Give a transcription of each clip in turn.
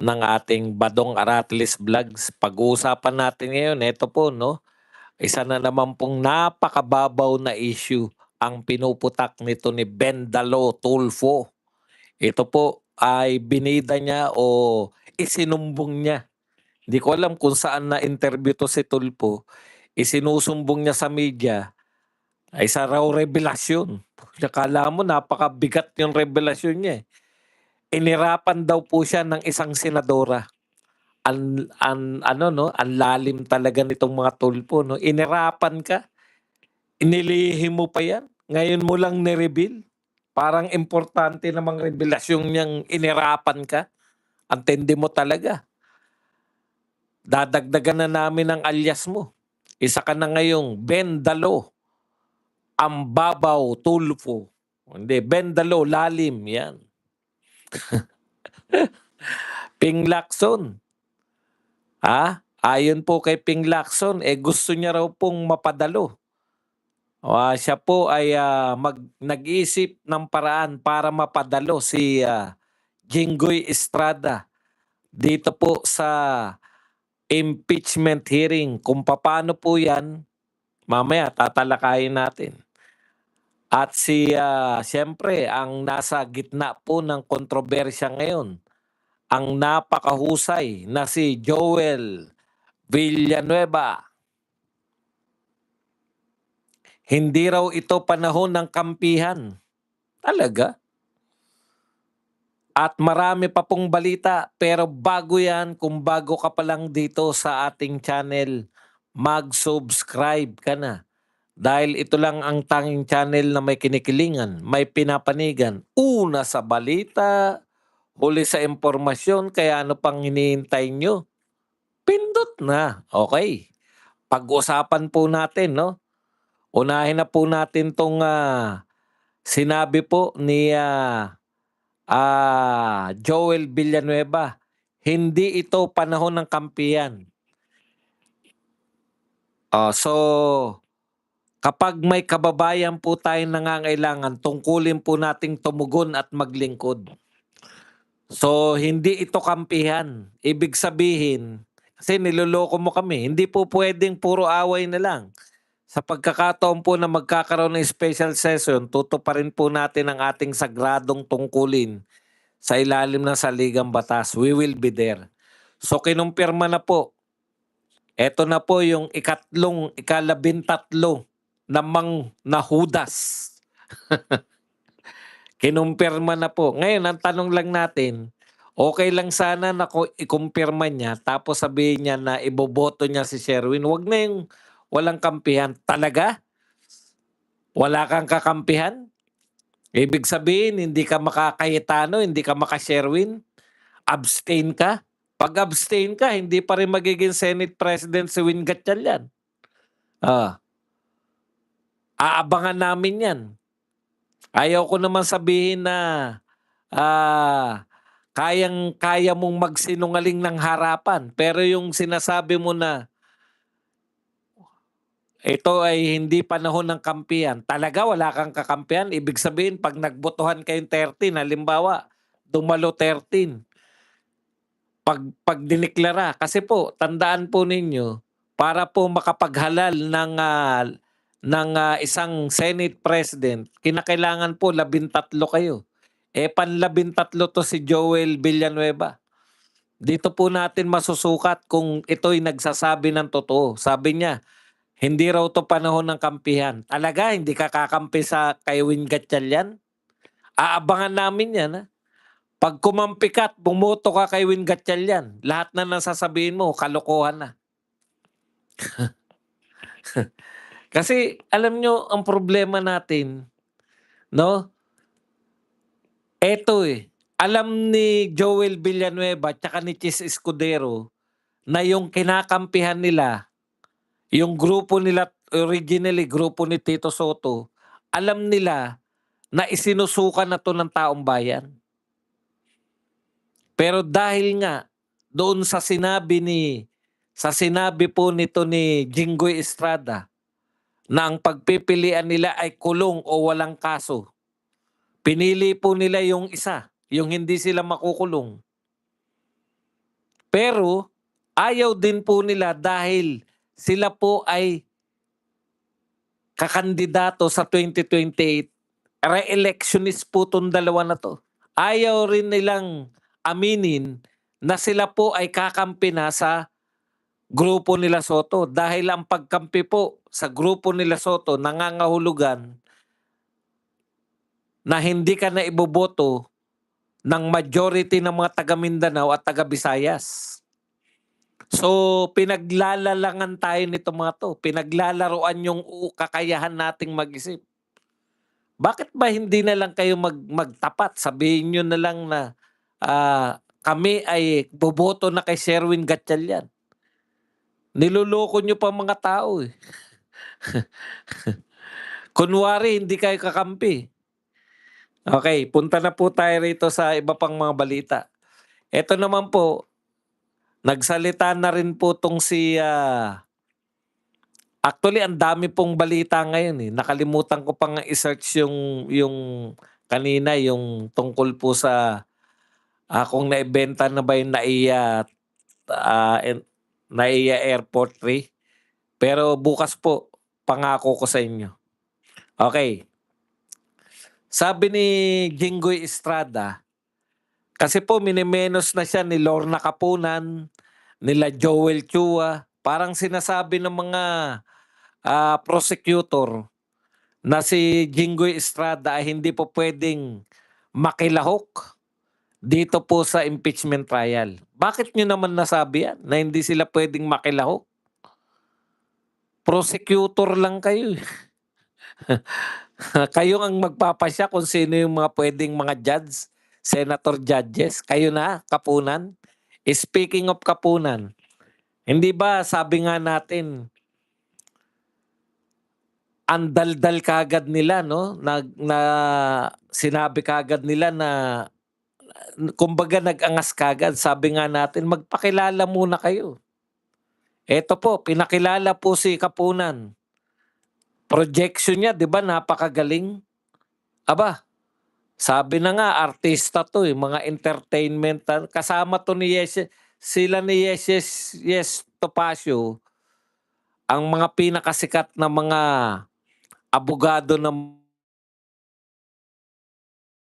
ng ating Badong Aratlis Vlogs. Pag-uusapan natin ngayon, ito po, no? Isa na naman pong napakababaw na issue ang pinuputak nito ni Bendalo Tulfo. Ito po ay binida niya o isinumbong niya. Hindi ko alam kung saan na-interview to si Tulfo. Isinusumbong niya sa media ay isa raw revelasyon. Akala mo napakabigat yung revelasyon niya. Inirapan daw po siya ng isang senadora. Ano no, ang lalim talaga nitong mga Tulfo, no. Inirapan ka, inilihim mo pa 'yan. Ngayon mo lang ni-reveal. Parang importante namang revelasyon niyang inirapan ka. Ang tindi mo talaga. Dadagdagan na namin ang alias mo. Isa ka na ngayong Bendalo, Ambabaw Tulfo. Hindi, Bendalo, lalim, yan. Ping Lacson. Ayon po kay Ping Lacson, gusto niya raw pong mapadalo. Siya po ay nag-isip ng paraan para mapadalo si Jinggoy Estrada dito po sa impeachment hearing. Kung paano po yan, mamaya tatalakayin natin. At siyempre, ang nasa gitna po ng kontrobersya ngayon, ang napakahusay na si Joel Villanueva. Hindi raw ito panahon ng kampihan. Talaga? At marami pa pong balita, pero bago yan, kung bago ka pa lang dito sa ating channel, mag-subscribe ka na. Dahil ito lang ang tanging channel na may kinikilingan, may pinapanigan. Una sa balita, huli sa impormasyon, kaya ano pang hinihintay nyo? Pindot na. Okay. Pag-usapan po natin, no? Unahin na po natin tong sinabi po ni Joel Villanueva. Hindi ito panahon ng kampiyan. So, kapag may kababayan po tayong nangangailangan, tungkulin po nating tumugon at maglingkod. So, hindi ito kampihan. Ibig sabihin, kasi niloloko mo kami, hindi po pwedeng puro away na lang. Sa pagkakataon po na magkakaroon ng special session, tutuparin po natin ang ating sagradong tungkulin sa ilalim ng saligang batas. We will be there. So kinumpirma na po. Ito na po yung ikalabintatlo na Judas. Kinumpirma na po. Ngayon, ang tanong lang natin, okay lang sana na ikumpirma niya tapos sabihin niya na iboboto niya si Sherwin. Huwag na yung walang kampihan. Talaga? Wala kang kakampihan? Ibig sabihin, hindi ka makakayetano, hindi ka makasherwin? Abstain ka? Pag abstain ka, hindi pa rin magiging Senate President si Win Gatchalian. Aabangan namin yan. Ayaw ko naman sabihin na kaya mong magsinungaling ng harapan. Pero yung sinasabi mo na ito ay hindi panahon ng kampihan. Talaga wala kang kakampihan? Ibig sabihin, pag nagbotohan kayong 13, halimbawa, dumalo 13. Pag diniklara, kasi po, tandaan po ninyo, para po makapaghalal ng isang Senate President, kinakailangan po 13 kayo. Pan-13 to si Joel Villanueva. Dito po natin masusukat kung ito'y nagsasabi ng totoo. Sabi niya, hindi raw to panahon ng kampihan. Talaga, hindi ka kakampi sa kay Win Gatchalian? Aabangan namin yan. Pag kumampi ka at bumoto ka kay Win Gatchalian, lahat na nasasabihin mo, kalokohan na. Kasi alam nyo, ang problema natin, no? Eto alam ni Joel Villanueva at ni Chis Escudero na yung kinakampihan nila, yung grupo nila, originally grupo ni Tito Soto, alam nila na isinusukan na to ng taong bayan. Pero dahil nga doon sa sinabi po nito ni Jinggoy Estrada na ang pagpipilian nila ay kulong o walang kaso, pinili po nila yung isa, yung hindi sila makukulong. Pero ayaw din po nila dahil sila po ay kakandidato sa 2028. Re-electionist po 'tong dalawa na 'to. Ayaw rin nilang aminin na sila po ay kakampi na sa grupo nila Soto dahil ang pagkampi po sa grupo nila Soto nangangahulugan na hindi ka na iboboto ng majority ng mga taga Mindanao at taga Visayas. So pinaglalalangan tayo nito mga 'to, pinaglalaruan yung kakayahan nating mag-isip. Bakit ba hindi na lang kayo magtapat? Sabihin niyo na lang na, kami ay boboto na kay Sherwin Gatchalian. Niloloko niyo pa mga tao, eh. Kunwari hindi kayo kakampi. Okay, punta na po tayo rito sa iba pang mga balita. Eto naman po, nagsalita na rin po 'tong si, actually ang dami pong balita ngayon, eh. Nakalimutan ko pa nga i-search yung kanina yung tungkol po sa, kung naibenta na ba yung NAIA Airport 3. Pero bukas po, pangako ko sa inyo. Okay. Sabi ni Jinggoy Estrada, kasi po minimenos na siya ni Lorna Kapunan, nila Joel Chua. Parang sinasabi ng mga prosecutor na si Jinggoy Estrada ay hindi po pwedeng makilahok dito po sa impeachment trial. Bakit nyo naman nasabi yan na hindi sila pwedeng makilahok? Prosecutor lang kayo. Kayo ang magpapasya kung sino yung mga pwedeng mga judge, senator judges. Kayo na, Kapunan. Speaking of Kapunan, hindi ba sabi nga natin, ang daldal kagad nila, no? Na sinabi kagad nila na, kumbaga nag-angas kagad. Sabi nga natin, magpakilala muna kayo. Eto po, pinakilala po si Kapunan. Projection niya, di ba, napakagaling. Aba, sabi na nga, artista to eh, mga entertainment. Kasama to ni sila ni Yes Topacio, ang mga pinakasikat na mga abogado ng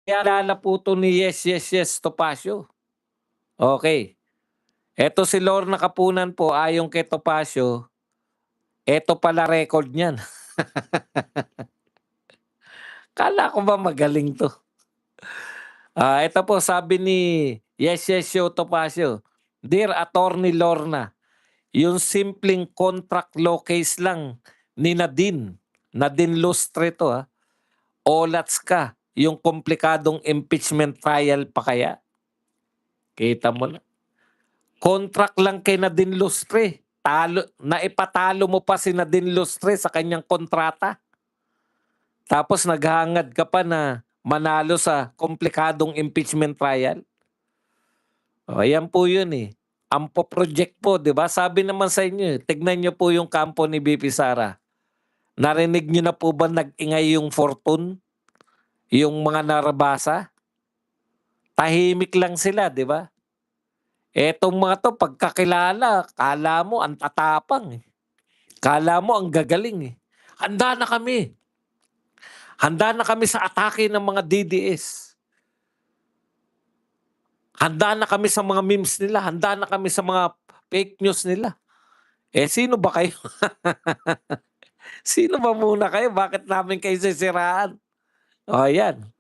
kilala po to ni Yes Topacio. Okay. Eto si Lorna Kapunan po, ayon kay Topacio, eto pala record niyan. Kala ko ba magaling to? Ito po sabi ni Yes Topacio, Dear Attorney Lorna, yung simpleng contract law case lang ni Nadine Lustre to olats ka, yung komplikadong impeachment trial pa kaya? Kita mo na. Contract lang kay Nadine Lustre, naipatalo mo pa si Nadine Lustre sa kanyang kontrata. Tapos naghangad ka pa na manalo sa komplikadong impeachment trial. Ayan po yun eh. Ang project po, di ba? Sabi naman sa inyo, tignan nyo po yung kampo ni BP Sara. Narinig nyo na po ba nag-ingay yung Fortune? Yung mga narabasa? Tahimik lang sila, di ba? Etong mga to, pagkakilala, kala mo ang tatapang eh. Kala mo ang gagaling eh. Handa na kami. Handa na kami sa atake ng mga DDS. Handa na kami sa mga memes nila. Handa na kami sa mga fake news nila. Sino ba kayo? Sino ba muna kayo? Bakit namin kayo sisiraan? Yan.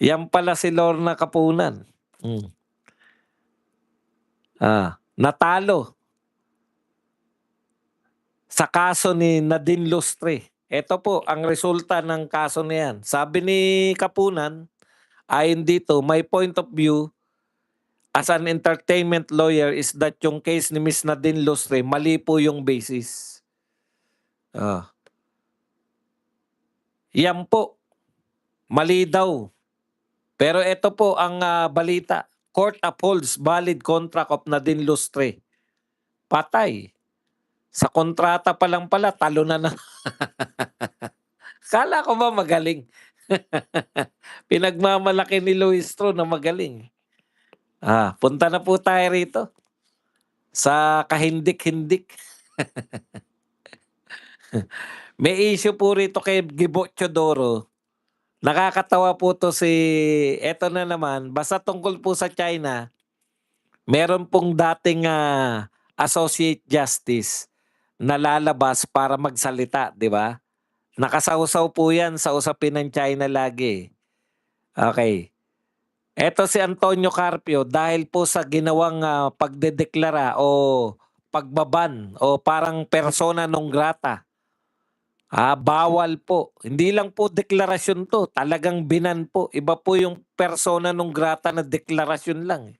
Yan pala si Lorna Kapunan. Natalo sa kaso ni Nadine Lustre. Ito po ang resulta ng kaso na yan. Sabi ni Kapunan, ayon dito, my point of view as an entertainment lawyer is that yung case ni Miss Nadine Lustre, mali po yung basis. Yan po. Mali daw. Pero ito po ang balita. Court upholds valid contract of Nadine Lustre. Patay. Sa kontrata pa lang pala, talo na. Kala ko ba magaling? Pinagmamalaki ni Luis Tro na magaling. Punta na po tayo rito. sa kahindik-hindik. May issue po rito kay Gibo Teodoro. Nakakatawa po 'to eto na naman, basta tungkol po sa China, meron pong dating, associate justice na lalabas para magsalita, 'di ba? Nakasawsaw po 'yan sa usapin ng China lagi, okey. Eto si Antonio Carpio dahil po sa ginawang, pagdedeklara o pagbaban o parang persona non grata. Bawal po. Hindi lang po deklarasyon 'to, talagang binan po. Iba po yung persona non grata na deklarasyon lang, eh.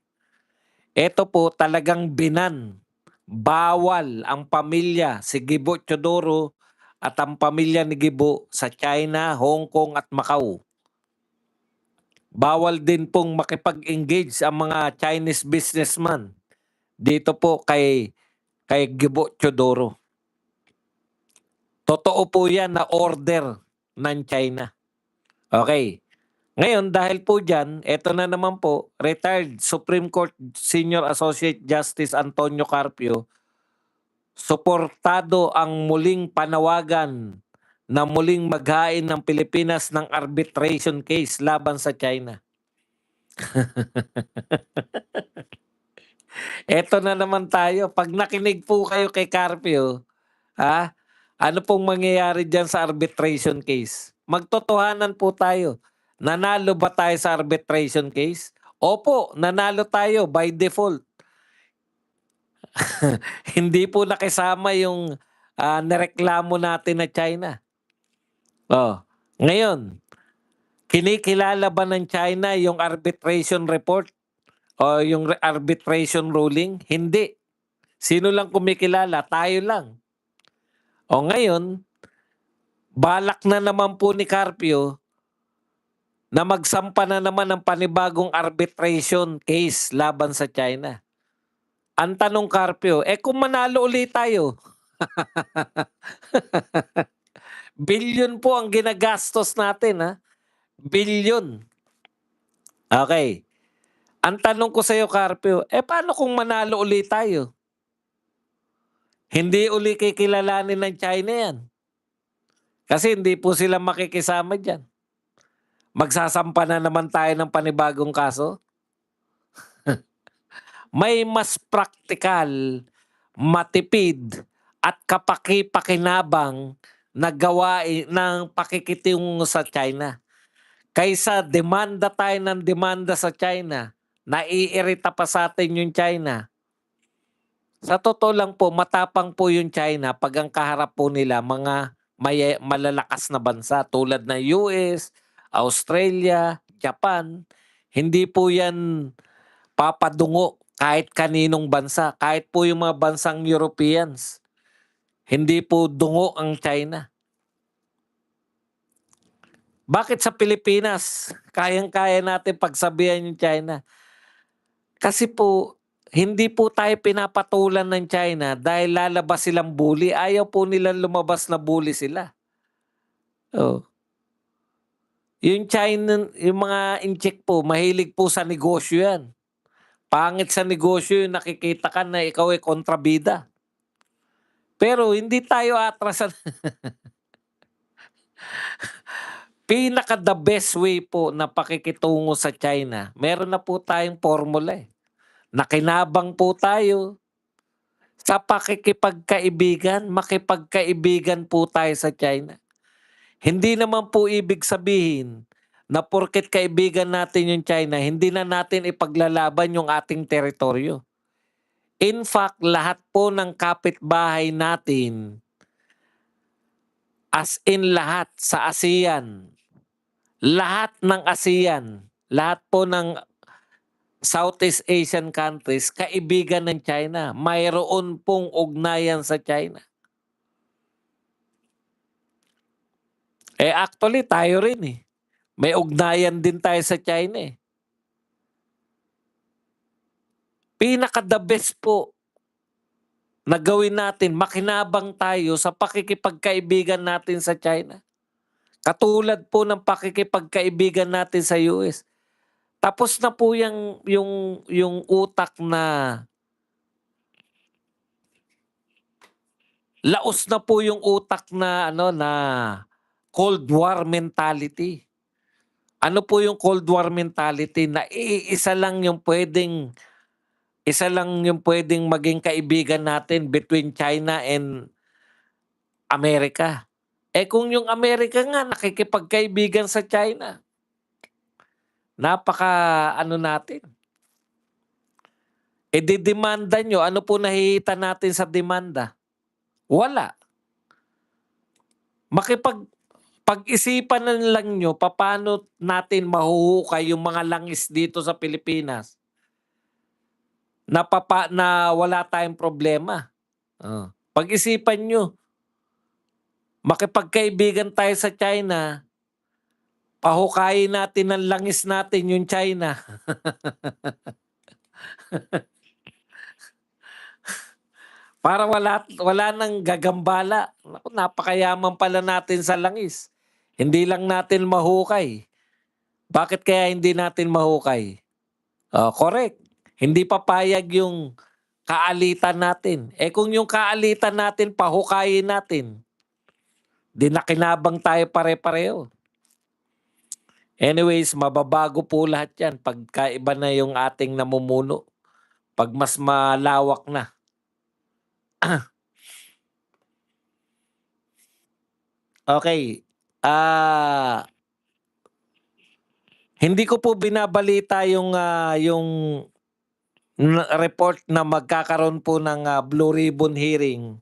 Eto po talagang binan. Bawal ang pamilya si Gibo Teodoro at ang pamilya ni Gibo sa China, Hong Kong at Macau. Bawal din pong makipag-engage ang mga Chinese businessman dito po kay Gibo Teodoro. Totoo po 'yan na order ng China. Okay. Ngayon dahil po diyan, eto na naman po, retired Supreme Court Senior Associate Justice Antonio Carpio, suportado ang muling panawagan na muling maghain ng Pilipinas ng arbitration case laban sa China. Eto na naman tayo, 'pag nakinig po kayo kay Carpio, ano pong mangyayari diyan sa arbitration case? Magtotohanan po tayo. Nanalo ba tayo sa arbitration case? Opo, nanalo tayo by default. Hindi po nakisama yung, nireklamo natin na China. Oh, ngayon, kinikilala ba ng China yung arbitration report o yung arbitration ruling? Hindi. Sino lang kumikilala? Tayo lang. O ngayon, balak na naman po ni Carpio na magsampa na naman ng panibagong arbitration case laban sa China. Ang tanong Carpio, kung manalo ulit tayo, bilyon po ang ginagastos natin, bilyon. Okay. Ang tanong ko sa iyo Carpio, paano kung manalo ulit tayo? Hindi uli kikilalanin ng China yan. Kasi hindi po sila makikisama diyan. Magsasampa na naman tayo ng panibagong kaso? May mas praktikal, matipid at kapaki-pakinabang na gawain ng pakikitungo sa China. Kaysa demanda tayo ng demanda sa China, naiirita pa sa atin yung China. Sa totoo lang po, matapang po yung China pag ang kaharap po nila mga malalakas na bansa tulad ng US, Australia, Japan. Hindi po yan papadungo kahit kaninong bansa, kahit po yung mga bansang Europeans. Hindi po dungo ang China. Bakit sa Pilipinas, kayang-kaya natin pagsabihan yung China? Kasi po, hindi po tayo pinapatulan ng China dahil lalabas silang bully. Ayaw po nilang lumabas na bully sila. Oh. Yung China, yung mga incheck po, mahilig po sa negosyo yan. Pangit sa negosyo yung nakikita ka na ikaw ay kontrabida. Pero hindi tayo atrasan. Pinaka the best way po na pakikitungo sa China, meron na po tayong formula, Nakinabang po tayo sa pakikipagkaibigan, makipagkaibigan po tayo sa China. Hindi naman po ibig sabihin na porket kaibigan natin yung China, hindi na natin ipaglalaban yung ating teritoryo. In fact, lahat po ng kapitbahay natin, as in lahat sa ASEAN, lahat ng ASEAN, lahat po ng Southeast Asian countries, kaibigan ng China. Mayroon pong ugnayan sa China. Actually, tayo rin May ugnayan din tayo sa China Pinaka the best po na gawin natin, makinabang tayo sa pakikipagkaibigan natin sa China. Katulad po ng pakikipagkaibigan natin sa US. Tapos na po yung utak na Laos na po yung utak na ano, na Cold War mentality. Ano po yung Cold War mentality na isa lang yung pwedeng maging kaibigan natin between China and Amerika. Eh, kung yung Amerika nga nakikipagkaibigan sa China, napaka-ano natin, eh, didemanda niyo, ano po nakikita natin sa demanda? Wala. Pag-isipan na lang niyo papaano natin mahuhukay yung mga langis dito sa Pilipinas na wala tayong problema. Pag-isipan niyo, makipagkaibigan tayo sa China, pahukayin natin ng langis natin yung China. Para wala nang gagambala. Naku, napakayaman pala natin sa langis. Hindi lang natin mahukay. Bakit kaya hindi natin mahukay? Correct. Hindi papayag yung kaalitan natin. Eh kung yung kaalitan natin pahukayin natin, di nakinabang tayo pare-pareho. Anyways, mababago po lahat yan pagkaiba na yung ating namumuno. Pag mas malawak na. Okay. Hindi ko po binabalita yung report na magkakaroon po ng Blue Ribbon hearing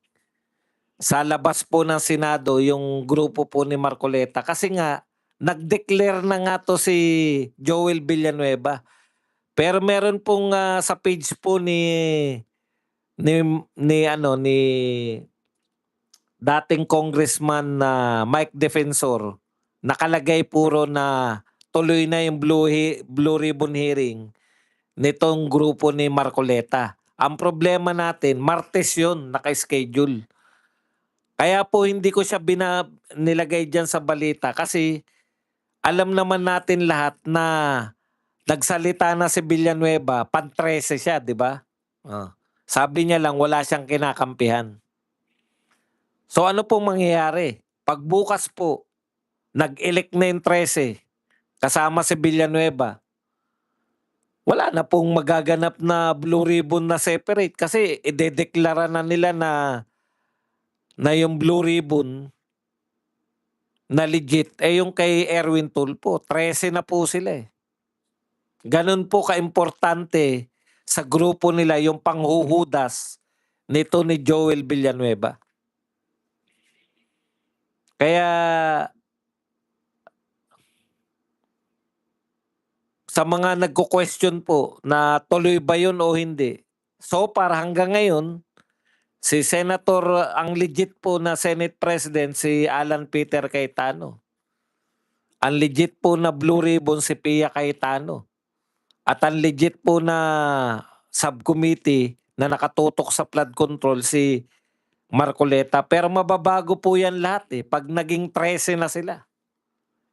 sa labas po ng Senado yung grupo po ni Marcoleta kasi nga nag-declare na nga to si Joel Villanueva. Pero meron pong sa page po ni ni dating congressman na Mike Defensor, nakalagay puro na tuloy na yung Blue Ribbon hearing nitong grupo ni Marcoleta. Ang problema natin, Martes yun, naka-schedule. Kaya po hindi ko siya nilagay dyan sa balita kasi alam naman natin lahat na nagsalita na si Villanueva, pan-13 siya, di ba? Sabi niya lang wala siyang kinakampihan. So ano pong mangyayari? Pagbukas po, nag-elect na yung 13, kasama si Villanueva, wala na pong magaganap na Blue Ribbon na separate kasi idedeklara na nila na yung Blue Ribbon na legit, eh yung kay Erwin Tulfo, 13 na po sila eh. Ganun po kaimportante sa grupo nila yung panghuhudas nito ni Joel Villanueva. Kaya sa mga nagko-question po na tuloy ba yun o hindi, so para hanggang ngayon, si Senator, ang legit po na Senate President, si Alan Peter Cayetano. Ang legit po na Blue Ribbon, si Pia Cayetano. At ang legit po na subcommittee na nakatutok sa flood control, si Marcoleta. Pero mababago po yan lahat eh. Pag naging 13 na sila.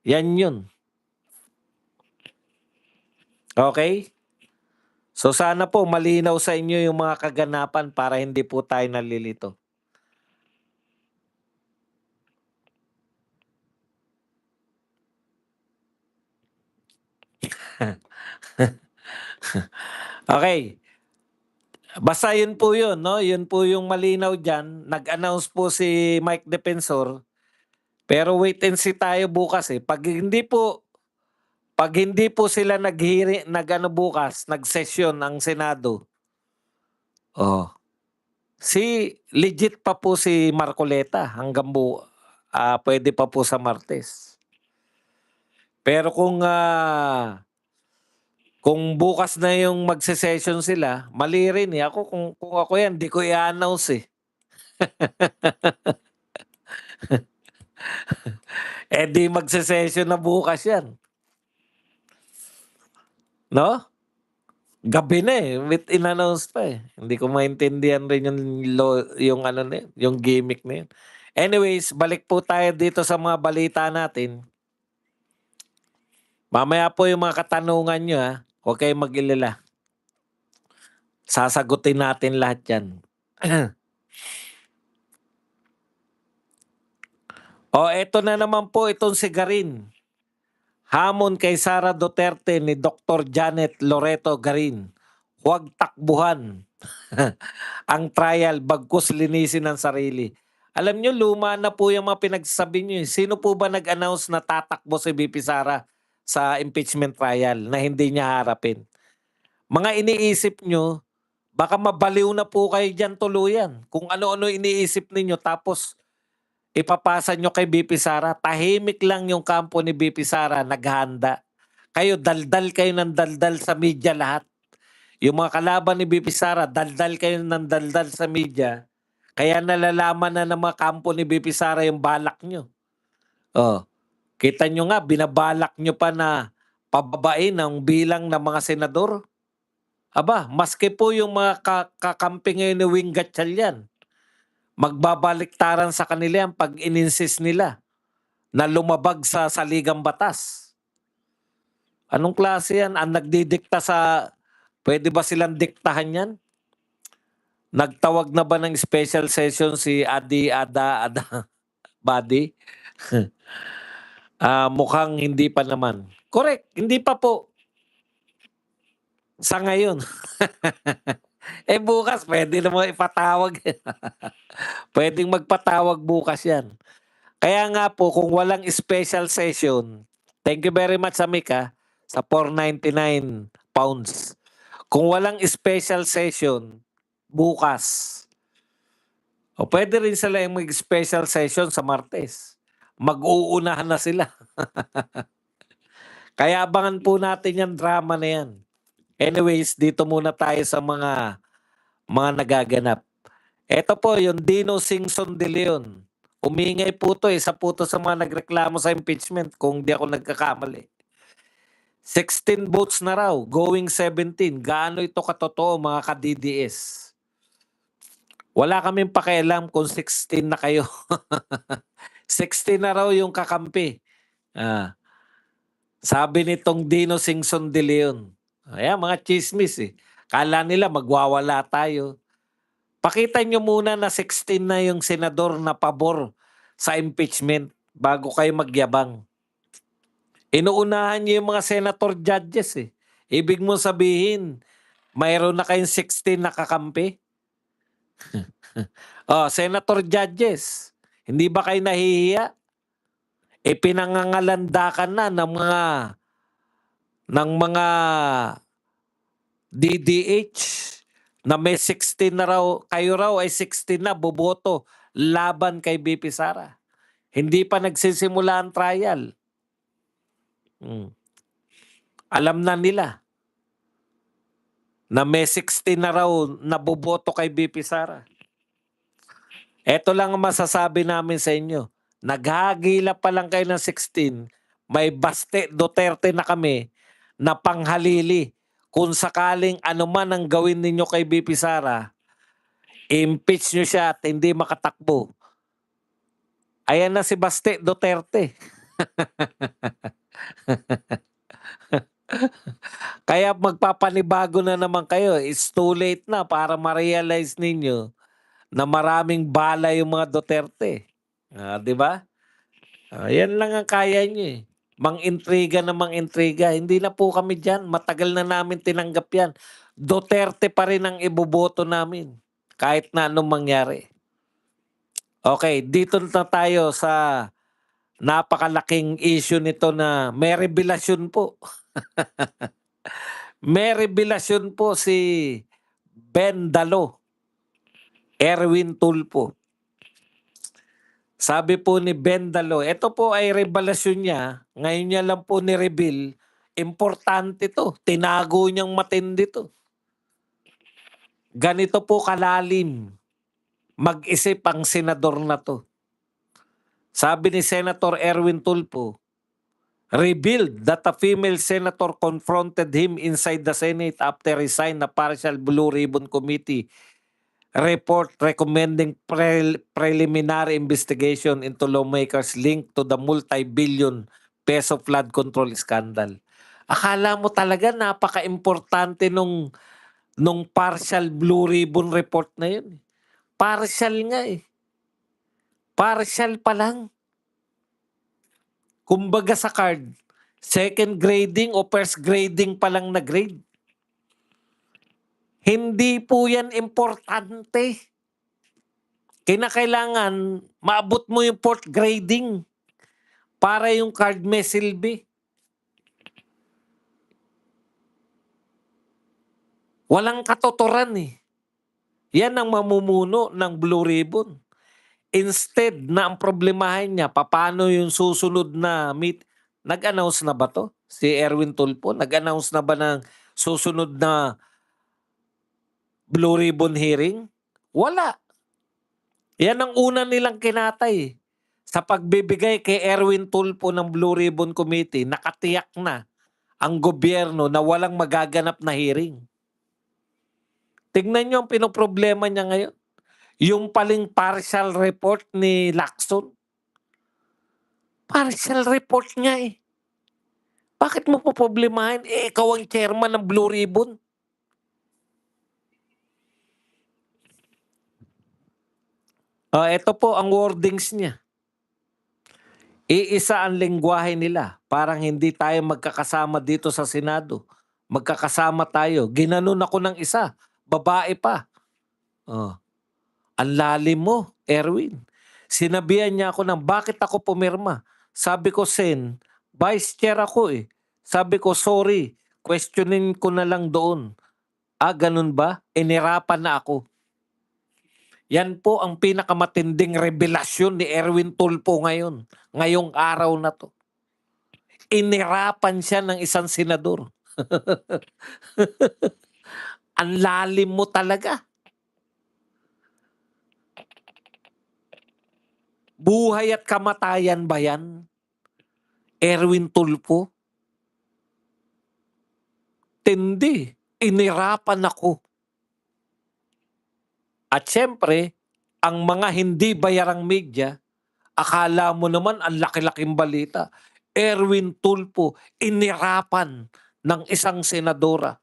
Yan yun. Okay? So sana po malinaw sa inyo yung mga kaganapan para hindi po tayo nalilito. Okay. Basta yun po yun, no? Yun po yung malinaw dyan. Nag-announce po si Mike Defensor. Pero wait and see tayo bukas eh. Pag hindi po sila bukas, nag-session ang Senado. Legit pa po si Marcoleta hanggang pwede pa po sa Martes. Pero kung bukas na yung magse-session sila, mali rin eh. Kung ako yan, di ko i-announce eh. Eh di magse-session na bukas yan. No? Gabi na eh, with in-announce pa eh. Hindi ko maintindihan rin yung ano na yun, yung gimmick na yun. Anyways, balik po tayo dito sa mga balita natin. Mamaya po yung mga katanungan nyo ha. Huwag kayong mag-ilala. Sasagutin natin lahat yan. O eto na naman po itong si Garin. Hamon kay Sara Duterte ni Dr. Janet Loreto Garin. Huwag takbuhan ang trial bagkus linisin ang sarili. Alam nyo, luma na po yung mga pinagsasabi nyo. Sino po ba nag-announce na tatakbo si VP Sara sa impeachment trial na hindi niya harapin? Mga iniisip nyo, baka mabaliw na po kayo dyan tuluyan. Kung ano-ano iniisip ninyo tapos ipapasa nyo kay BP Sara. Tahimik lang yung kampo ni BP Sara, naghahanda. Kayo, daldal kayo ng daldal sa media lahat. Yung mga kalaban ni BP Sara, daldal kayo ng daldal sa media. Kaya nalalaman na ng mga kampo ni BP Sara yung balak nyo. Oh, kita nyo nga, binabalak nyo pa na pababain ang bilang ng mga senador. Aba, maski po yung mga kakampi ngayon ni Wing Gatchalian, magbabaliktaran sa kanila yan pag ininsist nila na lumabag sa saligang batas. Anong klase yan? Ang nagdidikta sa... Pwede ba silang diktahan yan? Nagtawag na ba ng special session si Ada Badi? Mukhang hindi pa naman. Correct, hindi pa po. Sa ngayon. Bukas pwede naman ipatawag. Pwedeng magpatawag bukas yan. Kaya nga po, kung walang special session, thank you very much, Amika, sa 499 pounds. Kung walang special session, bukas, o pwede rin sila yung mag-special session sa Martes. Mag-uunahan na sila. Kaya abangan po natin yung drama na yan. Anyways, dito muna tayo sa mga nagaganap. Ito po, yung Dino Singson de Leon. Umingay po to, isa po to sa mga nagreklamo sa impeachment kung di ako nagkakamali. 16 votes na raw, going 17. Gaano ito katotoo mga ka-DDS? Wala kaming pakialam kung 16 na kayo. 16 na raw yung kakampi. Sabi nitong Dino Singson de Leon. Ayan, mga chismis eh. Kala nila magwawala tayo. Pakita nyo muna na 16 na yung senador na pabor sa impeachment bago kayo magyabang. Inuunahan nyo yung mga senator judges eh. Ibig mo sabihin, mayroon na kayong 16 na kakampi? Senator judges, hindi ba kayo nahihiya? Pinangangalandakan na ng mga DDH na may 16 na raw, kayo raw ay 16 na boboto laban kay BP Sara. Hindi pa nagsisimula ang trial. Alam na nila na may 16 na raw na boboto kay BP Sara. Ito lang ang masasabi namin sa inyo. Naghagila pa lang kayo ng 16, may Baste Duterte na kami na panghalili. Kung sakaling ano man ang gawin ninyo kay BP Sara, impeach nyo siya at hindi makatakbo. Ayan na si Baste Duterte. Kaya magpapanibago na naman kayo. It's too late na para ma-realize ninyo na maraming bala yung mga Duterte. Di ba? Yan lang ang kaya nyo eh. Mang-intriga na mang-intriga. Hindi na po kami dyan. Matagal na namin tinanggap yan. Duterte pa rin ang iboboto namin. Kahit na anong mangyari. Okay, dito na tayo sa napakalaking issue nito na may revelasyon po. May revelasyon po si Ben Dalo, Erwin Tulfo. Sabi po ni Ben Dalo, ito po ay revelasyon niya, ngayon niya lang po ni-reveal, importante to, tinago niyang matindi to. Ganito po kalalim mag-isip ang senador na to. Sabi ni Senator Erwin Tulfo, revealed that a female senator confronted him inside the Senate after he signed a partial Blue Ribbon Committee report recommending preliminary investigation into lawmakers linked to the multi-billion peso flood control scandal. Akala mo talaga napaka-importante nung partial Blue Ribbon report na yun. Partial nga eh. Partial pa lang. Kumbaga sa card, second grading o first grading pa lang na grade. Hindi po yan importante. Kinakailangan maabot mo yung fourth grading para yung card may silbi. Walang katuturan eh. Yan ang mamumuno ng Blue Ribbon. Instead na ang problemahin niya, paano yung susunod na meet. Nag-announce na ba to? Si Erwin Tulfo, nag-announce na ba ng susunod na Blue Ribbon hearing? Wala. Yan ang una nilang kinatay. Sa pagbibigay kay Erwin Tulfo ng Blue Ribbon Committee, nakatiyak na ang gobyerno na walang magaganap na hearing. Tingnan nyo ang pinoproblema niya ngayon. Yung paling partial report ni Lacson. Partial report niya eh. Bakit mo poproblemahin? Eh, ikaw ang chairman ng Blue Ribbon. Ito po ang wordings niya. Iisa ang lengguwahe nila. Parang hindi tayo magkakasama dito sa Senado. Magkakasama tayo. Ginanon ako ng isa. Babae pa. Ang lalim mo, Erwin. Sinabihan niya ako ng bakit ako pumirma. Sabi ko, Sen, vice chair ako eh. Sabi ko, sorry, questionin ko na lang doon. Ganun ba? Inirapan na ako. Yan po ang pinakamatinding revelasyon ni Erwin Tulfo ngayon. Ngayong araw na to. Inirapan siya ng isang senador. Ang lalim mo talaga. Buhay at kamatayan ba yan? Erwin Tulfo? Tindi. Inirapan ako. At syempre, ang mga hindi bayarang media, akala mo naman ang laki-laking balita. Erwin Tulfo, inirapan ng isang senadora.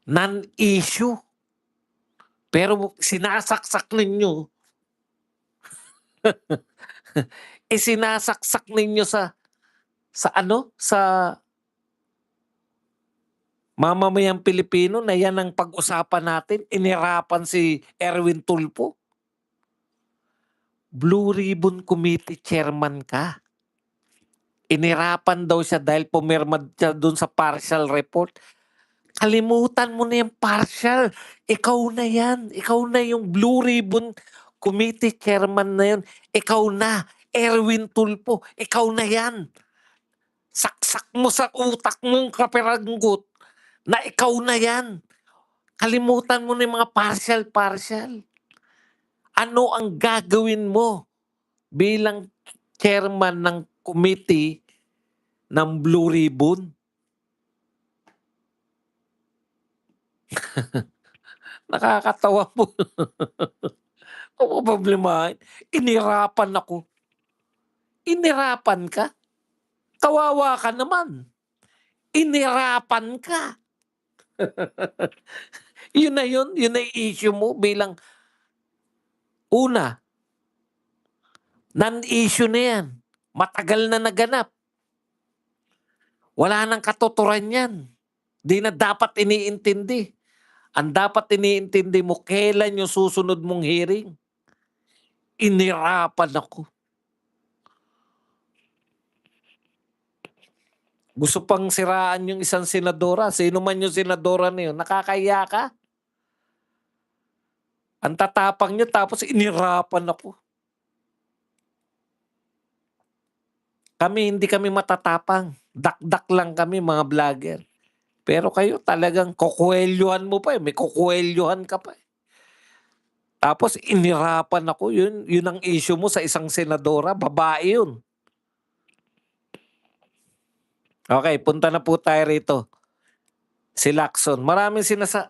Non-issue. Pero sinasaksak ninyo. Sinasaksak ninyo sa mamamayang Pilipino na yan ang pag-usapan natin. Inirapan si Erwin Tulfo. Blue Ribbon Committee chairman ka. Inirapan daw siya dahil pumirma siya dun sa partial report. Kalimutan mo na yung partial. Ikaw na yan. Ikaw na yung Blue Ribbon Committee chairman na yan. Ikaw na. Erwin Tulfo. Ikaw na yan. Saksak mo sa utak mong kaperanggot na ikaw na yan. Kalimutan mo na yung mga partial. Ano ang gagawin mo bilang chairman ng committee ng Blue Ribbon? Nakakatawa po. Ano problema? Inirapan ako. Inirapan ka? Kawawa ka naman. Inirapan ka. Yun na yun na issue mo bilang una. Non-issue na yan. Matagal na naganap. Wala nang katuturan yan. Di na dapat iniintindi. Ang dapat iniintindi mo, kailan yung susunod mong hearing? Inirapan ako. Gusto pang siraan yung isang senadora. Sino man yung senadora na yun? Nakakahiya ka? Ang tatapang nyo tapos inirapan ako. Hindi kami matatapang. Dakdak lang kami mga vlogger. Pero kayo talagang kukuwelyuhan mo pa eh. May kukuwelyuhan ka pa eh. Tapos inirapan ako. Yun ang issue mo sa isang senadora. Babae yun. Okay, punta na po tayo rito. Si Lacson. Maraming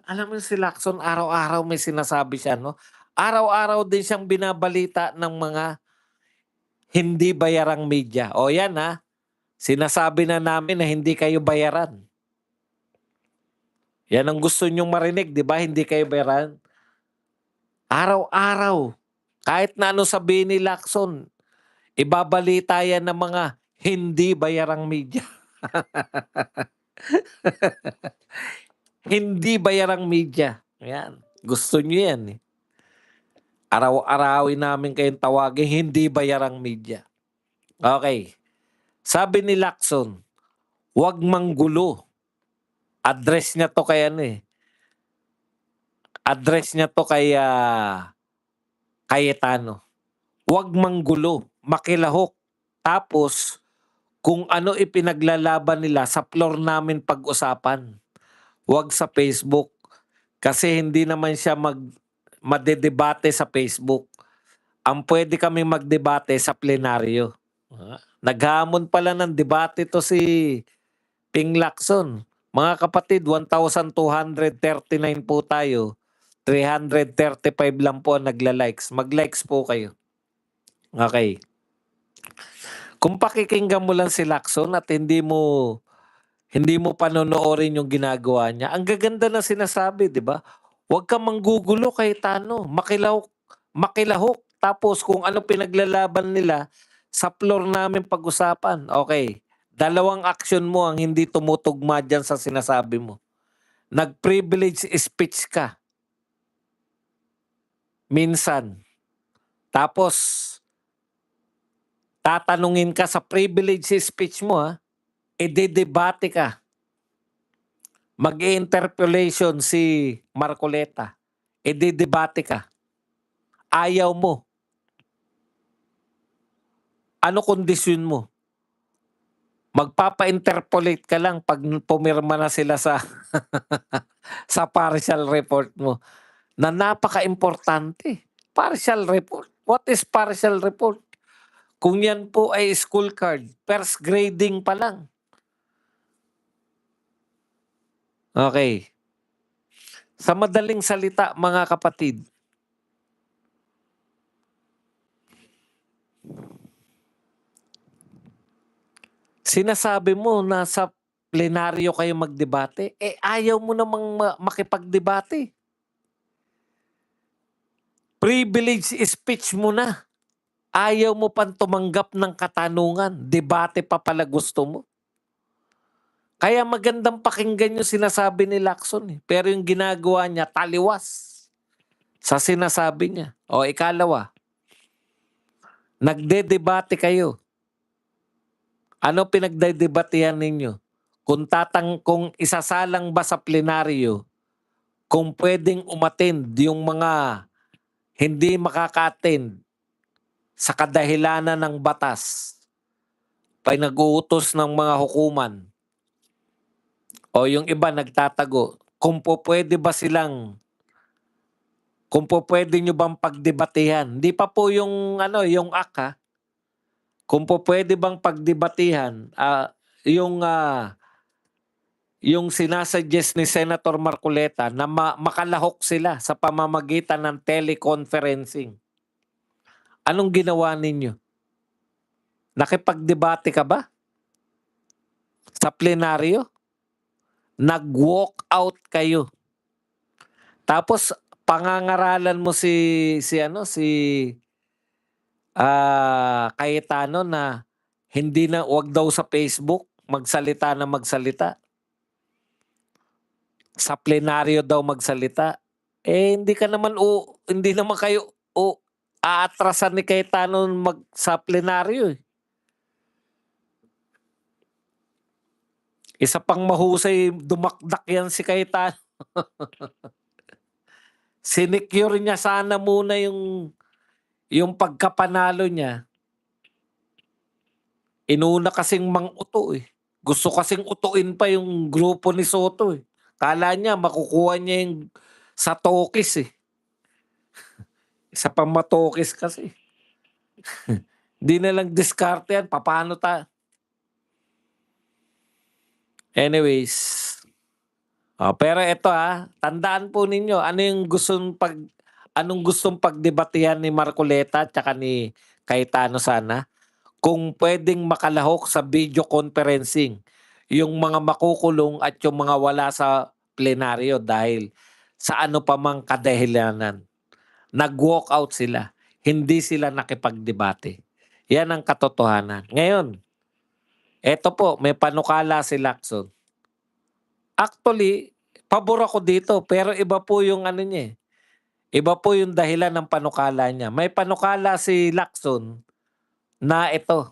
alam mo si Lacson, araw-araw may sinasabi siya, no? Araw-araw din siyang binabalita ng mga hindi bayarang media. O yan ha, sinasabi na namin na hindi kayo bayaran. Yan ang gusto nyong marinig, di ba? Hindi kayo bayaran. Araw-araw. Kahit na ano sabihin ni Lacson, Ibabalita yan ng mga hindi bayarang media. Hindi bayarang media. Ayan. Gusto nyo yan eh. Araw-arawin namin kayong tawagin, hindi bayarang media. Okay. Sabi ni Lacson, huwag manggulo. Address niya to kay ano eh. Address niya to kay Cayetano. Huwag manggulo, makilahok. Tapos, kung ano ipinaglalaban nila sa floor namin pag-usapan. Huwag sa Facebook. Kasi hindi naman siya madedebate sa Facebook. Ang pwede kami magdebate sa plenaryo. Naghamon pala ng debate to si Ping Lacson. Mga kapatid, 1,239 po tayo. 335 lang po ang nagla-likes. Mag-likes po kayo. Okay. Kung pakikinggan mo lang si Lacson at hindi mo panonoorin yung ginagawa niya, ang gaganda na sinasabi, di ba? Huwag kang manggugulo kay Tano. Makilahok. Tapos kung ano pinaglalaban nila, sa floor namin pag-usapan. Okay. 2 action mo ang hindi tumutugma dyan sa sinasabi mo. Nag-privilege speech ka. Minsan. Tapos, tatanungin ka sa privilege speech mo idedebate ka. Mag-interpolation si Marcoleta. Idedebate ka. Ayaw mo. Ano kondisyon mo? Magpapa-interpolate ka lang pag pumirma na sila sa sa partial report mo. Na napaka-importante. Partial report. What is partial report? Kung yan po ay school card, first grading pa lang. Okay. Sa madaling salita, mga kapatid, sinasabi mo na sa plenaryo kayo magdebate, ayaw mo namang makipagdebate. Privilege speech mo na. Ayaw mo pang tumanggap ng katanungan. Debate pa pala gusto mo. Kaya magandang pakinggan yung sinasabi ni Lacson. Pero yung ginagawa niya, taliwas sa sinasabi niya. O ikalawa, nagde-debate kayo. Ano pinagdedebatehan ninyo? Kung isasalang ba sa plenaryo, kung pwedeng umattend yung mga hindi makaka-attend sa kadahilanan ng batas, pinag-uutos ng mga hukuman, o yung iba nagtatago, kung pwede nyo bang pagdebatehan, hindi pa po yung yung AK kung pwede bang pagdebatehan, yung sinasuggest ni Senator Marcoleta na makalahok sila sa pamamagitan ng teleconferencing. Anong ginawa ninyo? Nakipagdebate ka ba? Sa plenaryo? Nag-walk out kayo. Tapos pangangaralan mo si Cayetano na wag daw sa Facebook magsalita. Sa plenaryo daw magsalita. Hindi naman kayo aatrasan ni Cayetano sa plenaryo eh. Isa pang mahusay dumakdak yan si Cayetano. Sinecure niya sana muna yung pagkapanalo niya. Inuna kasing mang-uto eh. Gusto kasing utuin pa yung grupo ni Soto eh. Kala niya makukuha niya yung sa tokis eh. Isa pang matokis kasi. Di na lang diskarte yan. Paano Anyways. Pero ito tandaan po ninyo, anong gustong pagdebatehan ni Marcoleta at ni Cayetano sana? Kung pwedeng makalahok sa video conferencing yung mga makukulong at yung mga wala sa plenaryo dahil sa ano pa mang kadahilanan. Nag-walk out sila. Hindi sila nakipagdebate. Yan ang katotohanan. Ngayon, eto po, may panukala si Lacson. Actually, pabor ako dito pero iba po yung ano niya, eh, iba po yung dahilan ng panukala niya. May panukala si Lacson na ito,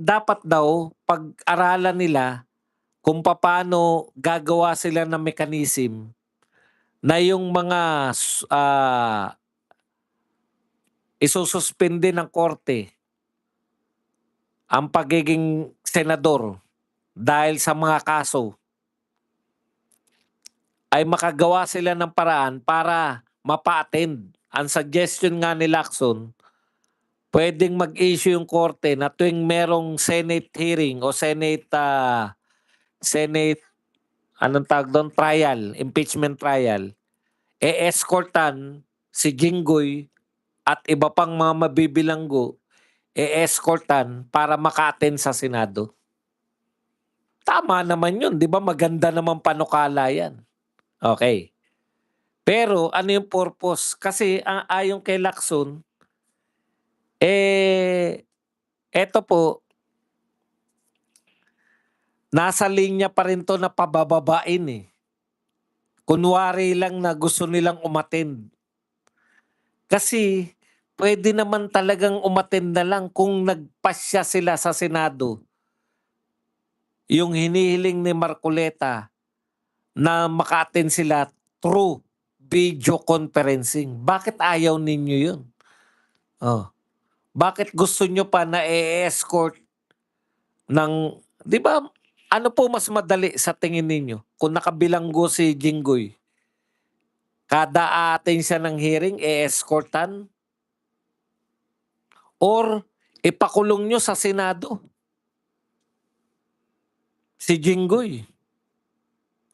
dapat daw pag-aralan nila kung papaano gagawa sila ng mechanism na yung mga isususpende ng korte ang pagiging senador dahil sa mga kaso ay makagawa sila ng paraan para mapa-attend. Ang suggestion nga ni Lacson, pwedeng mag-issue yung korte na tuwing merong Senate hearing o Senate, anong tawag doon, trial, impeachment trial, e-escortan si Jinggoy at iba pang mga mabibilanggo, e-escortan para maka-attend sa Senado. Tama naman yun, di ba? Maganda naman panukala yan. Okay. Pero ano yung purpose? Kasi ayon kay Lacson, eto po, nasa linya pa rin to na pabababain eh. Kunwari lang na gusto nilang umattend. Kasi pwede naman talagang umattend na lang kung nagpasya sila sa Senado. Yung hinihiling ni Marcoleta na maka-attend sila through video conferencing. Bakit ayaw ninyo yun? Oh. Bakit gusto nyo pa na e-escort ng, di ba, ano po mas madali sa tingin ninyo? Kung nakabilanggo si Jinggoy, kada atin siya ng hearing, e-escortan? Or ipakulong nyo sa Senado si Jinggoy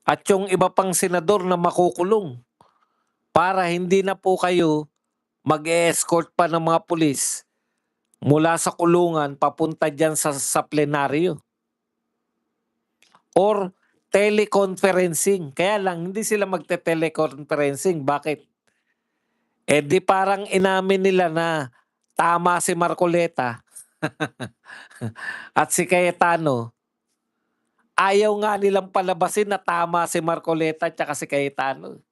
at yung iba pang senador na makukulong para hindi na po kayo mag-escort pa ng mga pulis mula sa kulungan papunta dyan sa plenaryo. Or teleconferencing. Kaya lang, hindi sila magte-teleconferencing. Bakit? Eh di parang inamin nila na tama si Marcoleta at si Cayetano. Ayaw nga nilang palabasin na tama si Marcoleta at si Cayetano.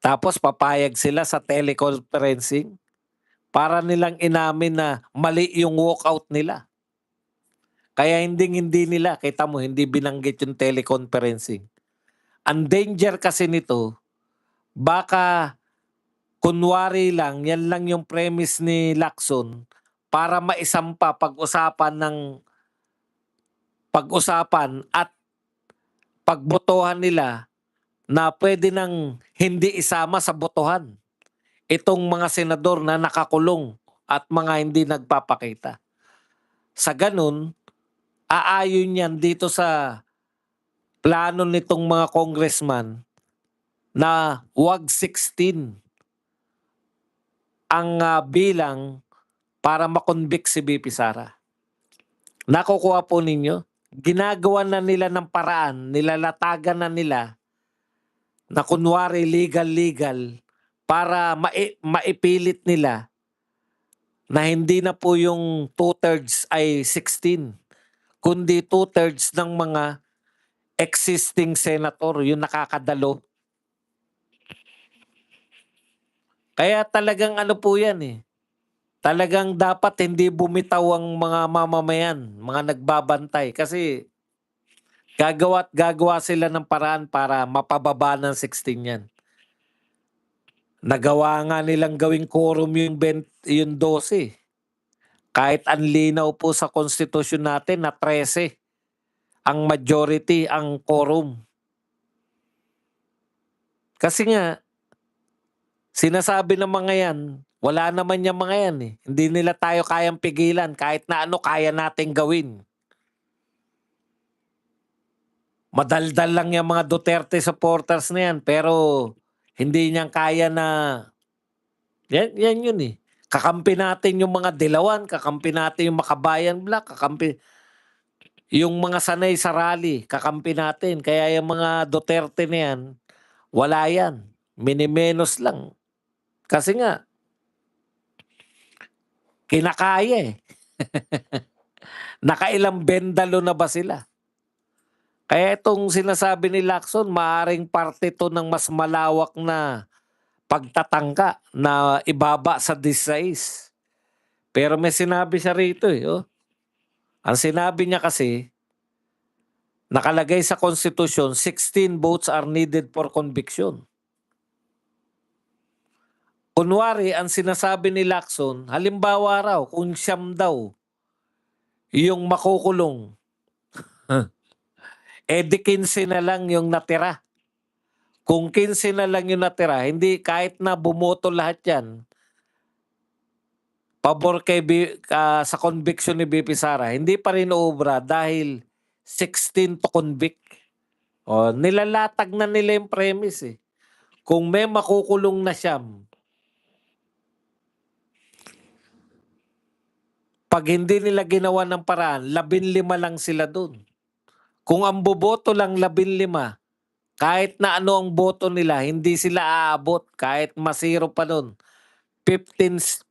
Tapos papayag sila sa teleconferencing para nilang inamin na mali yung walkout nila. Kaya hindi nila, kita mo, hindi binanggit yung teleconferencing. Ang danger kasi nito, baka kunwari lang, yan lang yung premise ni Lacson para maisampa pag-usapan at pagbotohan nila na pwede nang hindi isama sa botohan itong mga senador na nakakulong at mga hindi nagpapakita. Sa ganun, aayon yan dito sa plano nitong mga congressman na wag 16 ang bilang para makonvict si BP Sara. Nakukuha po ninyo? Ginagawa na nila ng paraan, nilalatagan na nila na kunwari legal para maipilit nila na hindi na po yung 2/3 ay 16, kundi 2/3 ng mga existing senator, yung nakakadalo. Kaya talagang ano po yan eh. Talagang dapat hindi bumitaw ang mga mamamayan, mga nagbabantay. Kasi gagawa sila ng paraan para mapababa ng 16 yan. Nagawa nga nilang gawing quorum yung 12. Kahit ang linaw po sa konstitusyon natin na 13 ang majority ang quorum. Kasi nga, sinasabi ng mga yan, wala naman yung mga yan eh. Hindi nila tayo kayang pigilan. Kahit na ano kaya nating gawin. Madaldal lang yung mga Duterte supporters na yan. Pero hindi niyang kaya na... Yan yun eh. Kakampi natin yung mga Dilawan. Kakampi natin yung Makabayan Black. Yung mga sanay sa rally. Kakampi natin. Kaya yung mga Duterte na yan, wala yan. Minimenos lang. Kasi nga, kinakaya eh. Nakailang bendalo na ba sila? Kaya itong sinasabi ni Lacson, maaring parte to ng mas malawak na pagtatangka na ibaba sa 16. Pero may sinabi siya rito eh. Oh. Ang sinabi niya kasi, nakalagay sa konstitusyon, 16 votes are needed for conviction. Kunwari, ang sinasabi ni Lacson, halimbawa raw, kung siyam daw, yung makukulong, di 15 na lang yung natira. Kung 15 na lang yung natira, hindi kahit na bumoto lahat yan, pabor kay sa conviction ni BP Sara, hindi pa rin uubra dahil 16 to convict. O, nilalatag na nila yung premise eh. Kung may makukulong na siyam, pag hindi nila ginawa ng paraan, 15 lang sila dun. Kung ang boboto lang 15, kahit na ano ang boto nila, hindi sila aabot kahit masiro pa nun. 15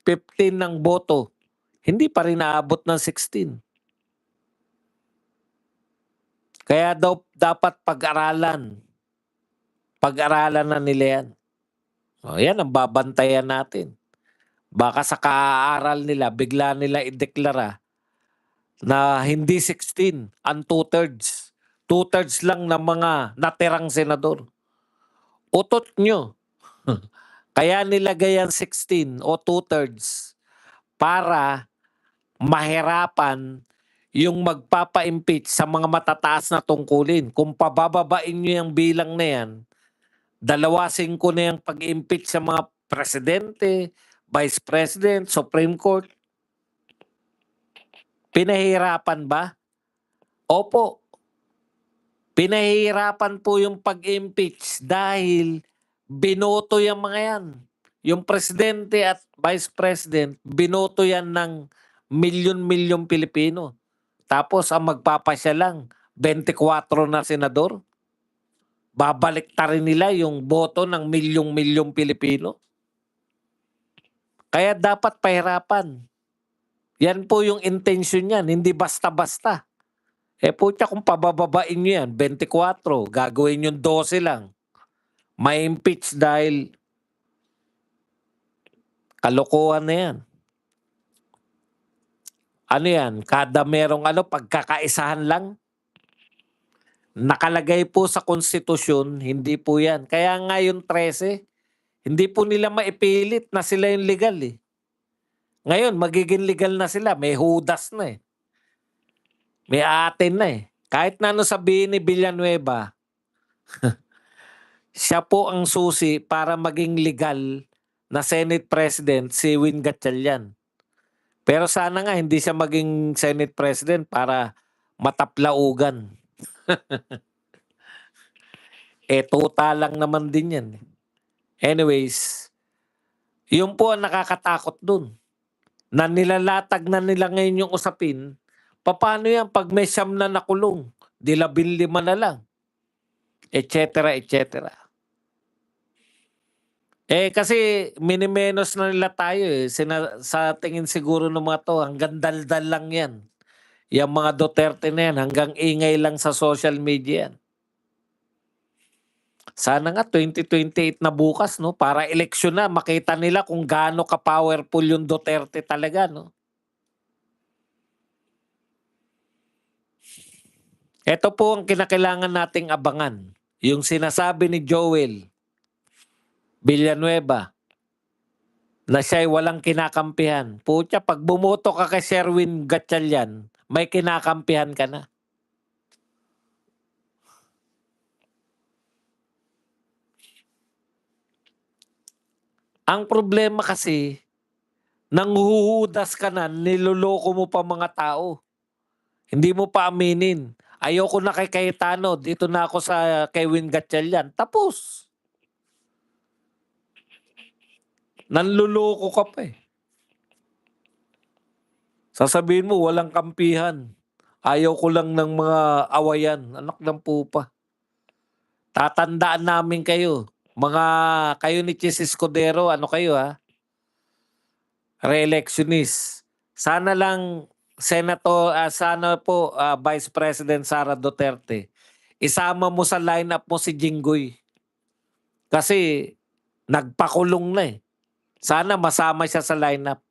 ng boto, hindi pa rin aabot ng 16. Kaya daw dapat pag-aralan. Pag-aralan na nila yan. O yan ang babantayan natin. Baka sa kaaaral nila, bigla nila ideklara na hindi 16, ang 2/3. 2/3 lang ng mga natirang senador. Utot nyo. Kaya nilagay ang 16 o 2/3 para mahirapan yung magpapa-impeach sa mga matataas na tungkulin. Kung pabababain nyo yung bilang na yan, 2/5 na yung pag-impeach sa mga presidente, vice president, Supreme Court. Pinahirapan ba? Opo. Pinahirapan po yung pag-impeach dahil binoto yung mga yan. Yung presidente at vice president, binoto yan ng milyon-milyon Pilipino. Tapos ang magpapasya lang, 24 na senador. Babalik ta rin nila yung boto ng milyong-milyong Pilipino. Kaya dapat pahirapan. Yan po yung intention niyan, hindi basta-basta. Putya kung pabababain nyo yan, 24, gagawin yung 12 lang. May impeach dahil kalokohan na yan. Ano yan? Kada merong pagkakaisahan lang. Nakalagay po sa konstitusyon, hindi po yan. Kaya nga yung 13, hindi po nila maipilit na sila yung legal eh. Ngayon, magiging legal na sila. May hudas na eh. May atin na eh. Kahit na ano sabihin ni Villanueva, siya po ang susi para maging legal na Senate President si Win Gatchalian. Pero sana nga hindi siya maging Senate President para mataplaugan. Tuta lang naman din yan. Anyways, yun po ang nakakatakot dun. Na nilalatag na nila ngayon yung usapin, paano yan pag may siyam na nakulong? 15 na lang. Etc. etc. Kasi minimenos na nila tayo eh. Sa tingin siguro ng mga to, hanggang daldal lang yan. Yung mga Duterte na yan, hanggang ingay lang sa social media yan. Sana nga 2028 na bukas, no? Para eleksyon na, makita nila kung gaano ka-powerful yung Duterte talaga, no? Ito po ang kinakailangan nating abangan. Yung sinasabi ni Joel Villanueva na siya'y walang kinakampihan. Putya, pag bumoto ka kay Sherwin Gatchalian, may kinakampihan ka na. Ang problema kasi, nanghuhudas ka na, niloloko mo pa mga tao. Hindi mo pa aminin. Ayoko na kay Cayetano, dito na ako sa kay Win Gatchalian. Tapos. Nanluloko ka pa eh. Sasabihin mo, walang kampihan. Ayaw ko lang ng mga awayan. Anak ng pupa. Tatandaan namin kayo. Mga kayo ni Chis Escudero, ano kayo ha? Re-electionist. Sana lang sana po, Vice President Sara Duterte, isama mo sa lineup mo si Jinggoy. Kasi nagpakulong na, eh. Sana masama siya sa lineup.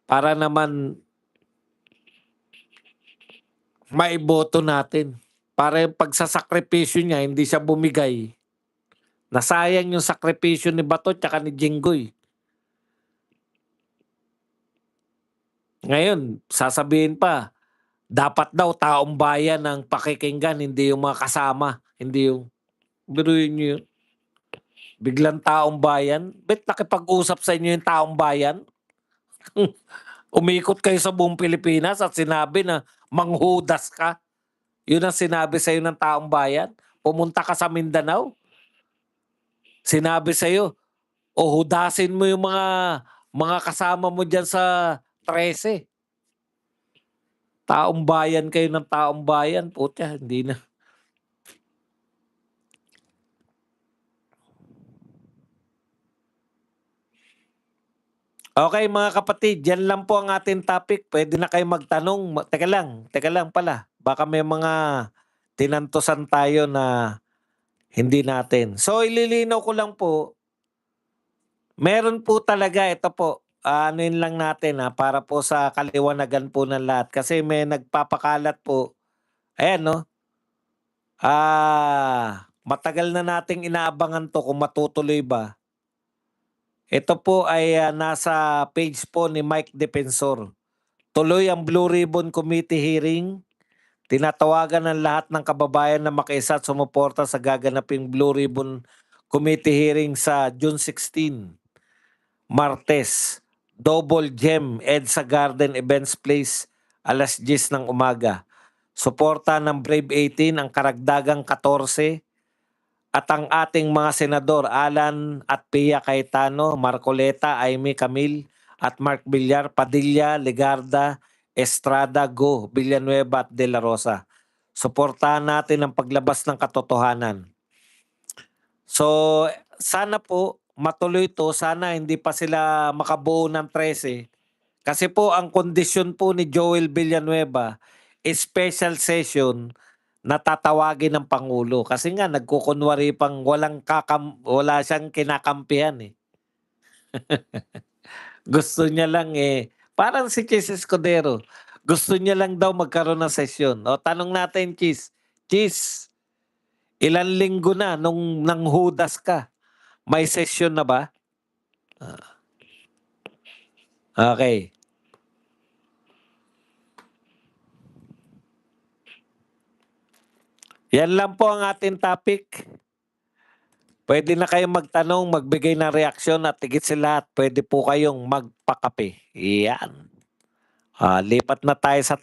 Para naman maiboto natin. Para yung pagsasakripisyo niya, hindi siya bumigay. Nasayang yung sakripisyo ni Bato tsaka ni Jinggoy. Ngayon, sasabihin pa, dapat daw taong bayan ang pakikinggan, hindi yung mga kasama. Hindi yung, biruin nyo yun. Biglang taong bayan. Ba't nakipag-usap sa inyo yung taong bayan? Umikot kayo sa buong Pilipinas at sinabi na manghudas ka. Yun ang sinabi sa'yo ng taong bayan. Pumunta ka sa Mindanao. Sinabi sa'yo, o hudasin mo yung mga kasama mo dyan sa 13. Taong bayan kayo ng taong bayan. Putya, hindi na. Okay mga kapatid, yan lang po ang ating topic. Pwede na kayo magtanong. Teka lang pala. Baka may mga tinantosan tayo na hindi natin. So ililinaw ko lang po, meron po talaga, ito po, anuin lang natin para po sa kaliwanagan po ng lahat. Kasi may nagpapakalat po, ayan no, matagal na nating inaabangan to kung matutuloy ba. Ito po ay nasa page po ni Mike Defensor. Tuloy ang Blue Ribbon Committee hearing. Tinatawagan ng lahat ng kababayan na makiisa at sumuporta sa gaganaping Blue Ribbon Committee hearing sa June 16, Martes, Double Gem, EDSA Garden Events Place, alas 10 ng umaga. Suporta ng Brave 18 ang karagdagang 14 at ang ating mga senador Alan at Pia Cayetano, Marcoleta, Aimee Camil at Mark Villar, Padilla, Legarda, Estrada, Go, Villanueva at De La Rosa. Suportahan natin ang paglabas ng katotohanan. So, sana po matuloy to. Sana hindi pa sila makabuo ng 13. Kasi po ang kondisyon po ni Joel Villanueva, special session na tatawagin ng Pangulo. Kasi nga nagkukunwari pang wala siyang kinakampihan eh. Gusto niya lang parang si Chis Escudero. Gusto niya lang daw magkaroon ng sesyon. O tanong natin Chis, ilan linggo na nung nanghudas ka? May session na ba? Okay. Yan lang po ang ating topic. Pwede na kayong magtanong, magbigay ng reaksyon at higit sa lahat, pwede po kayong magpakape. Yan. Lipat na tayo sa